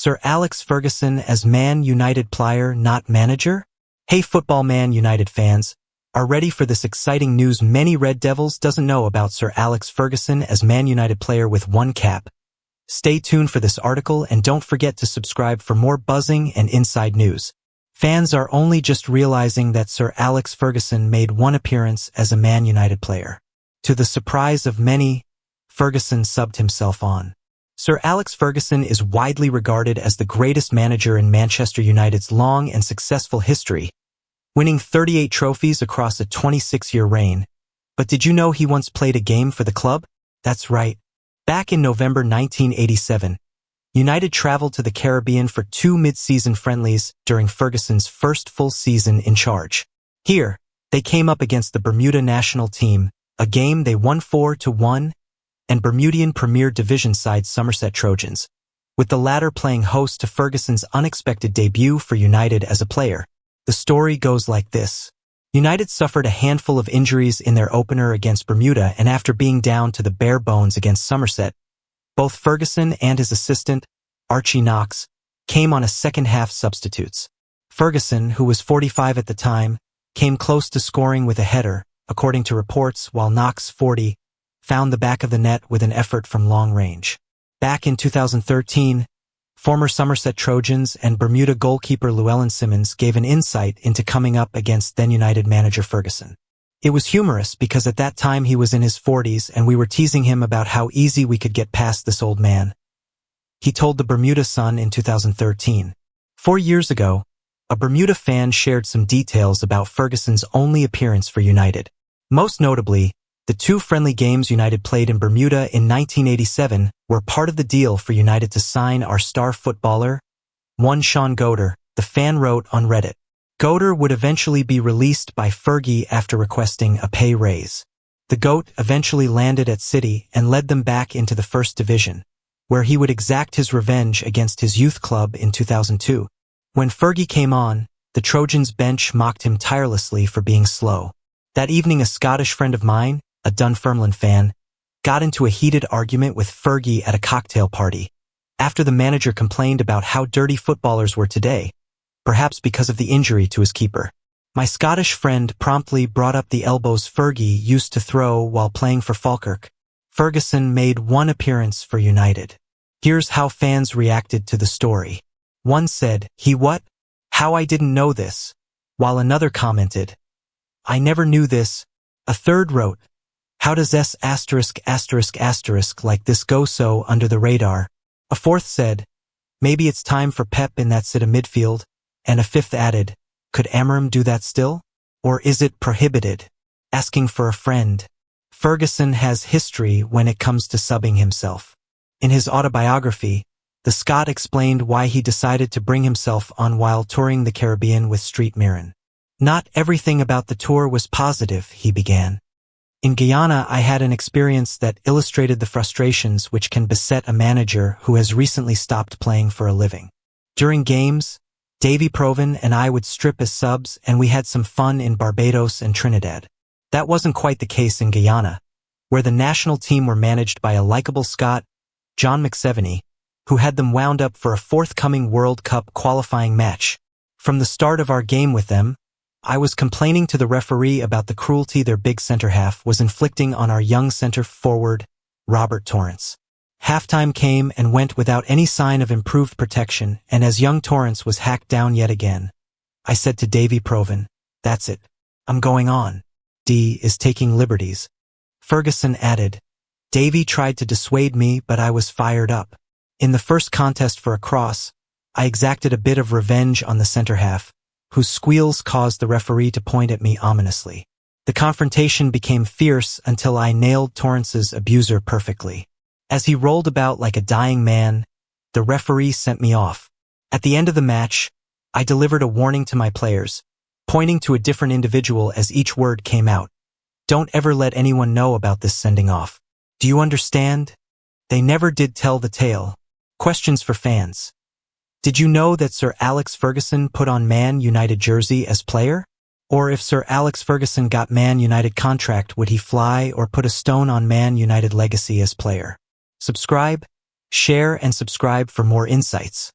Sir Alex Ferguson as Man United player, not manager? Hey football Man United fans, are ready for this exciting news? Many Red Devils doesn't know about Sir Alex Ferguson as Man United player with one cap. Stay tuned for this article and don't forget to subscribe for more buzzing and inside news. Fans are only just realizing that Sir Alex Ferguson made one appearance as a Man United player. To the surprise of many, Ferguson subbed himself on. Sir Alex Ferguson is widely regarded as the greatest manager in Manchester United's long and successful history, winning 38 trophies across a 26-year reign. But did you know he once played a game for the club? That's right. Back in November 1987, United traveled to the Caribbean for 2 mid-season friendlies during Ferguson's first full season in charge. Here, they came up against the Bermuda national team, a game they won 4-1, and Bermudian Premier Division side Somerset Trojans, with the latter playing host to Ferguson's unexpected debut for United as a player. The story goes like this. United suffered a handful of injuries in their opener against Bermuda, and after being down to the bare bones against Somerset, both Ferguson and his assistant, Archie Knox, came on a second-half substitutes. Ferguson, who was 45 at the time, came close to scoring with a header, according to reports, while Knox, 40, found the back of the net with an effort from long range. Back in 2013, former Somerset Trojans and Bermuda goalkeeper Llewellyn Simmons gave an insight into coming up against then-United manager Ferguson. It was humorous because at that time he was in his 40s and we were teasing him about how easy we could get past this old man. He told the Bermuda Sun in 2013. 4 years ago, a Bermuda fan shared some details about Ferguson's only appearance for United. Most notably, the 2 friendly games United played in Bermuda in 1987 were part of the deal for United to sign our star footballer, one Sean Goater, the fan wrote on Reddit. Goater would eventually be released by Fergie after requesting a pay raise. The GOAT eventually landed at City and led them back into the First Division, where he would exact his revenge against his youth club in 2002. When Fergie came on, the Trojans bench mocked him tirelessly for being slow. That evening, a Scottish friend of mine, a Dunfermline fan, got into a heated argument with Fergie at a cocktail party, after the manager complained about how dirty footballers were today, perhaps because of the injury to his keeper. My Scottish friend promptly brought up the elbows Fergie used to throw while playing for Falkirk. Ferguson made one appearance for United. Here's how fans reacted to the story. One said, "He what? How I didn't know this," while another commented, "I never knew this." A third wrote, "How does S*** like this go so under the radar?" A fourth said, "Maybe it's time for Pep in that sit of midfield," and a fifth added, "Could Amorim do that still? Or is it prohibited?" Asking for a friend. Ferguson has history when it comes to subbing himself. In his autobiography, the Scot explained why he decided to bring himself on while touring the Caribbean with Street Mirren. "Not everything about the tour was positive," he began. "In Guyana, I had an experience that illustrated the frustrations which can beset a manager who has recently stopped playing for a living. During games, Davy Provan and I would strip as subs, and we had some fun in Barbados and Trinidad. That wasn't quite the case in Guyana, where the national team were managed by a likable Scot, John McSeveny, who had them wound up for a forthcoming World Cup qualifying match. From the start of our game with them, I was complaining to the referee about the cruelty their big centre-half was inflicting on our young centre-forward, Robert Torrance. Halftime came and went without any sign of improved protection, and as young Torrance was hacked down yet again, I said to Davy Provan, "That's it. I'm going on. D is taking liberties." Ferguson added, "Davy tried to dissuade me, but I was fired up. In the first contest for a cross, I exacted a bit of revenge on the centre-half, whose squeals caused the referee to point at me ominously. The confrontation became fierce until I nailed Torrance's abuser perfectly. As he rolled about like a dying man, the referee sent me off. At the end of the match, I delivered a warning to my players, pointing to a different individual as each word came out. Don't ever let anyone know about this sending off. Do you understand? They never did tell the tale." Questions for fans. Did you know that Sir Alex Ferguson put on Man United jersey as player? Or if Sir Alex Ferguson got Man United contract, would he fly or put a stone on Man United legacy as player? Subscribe, share, and subscribe for more insights.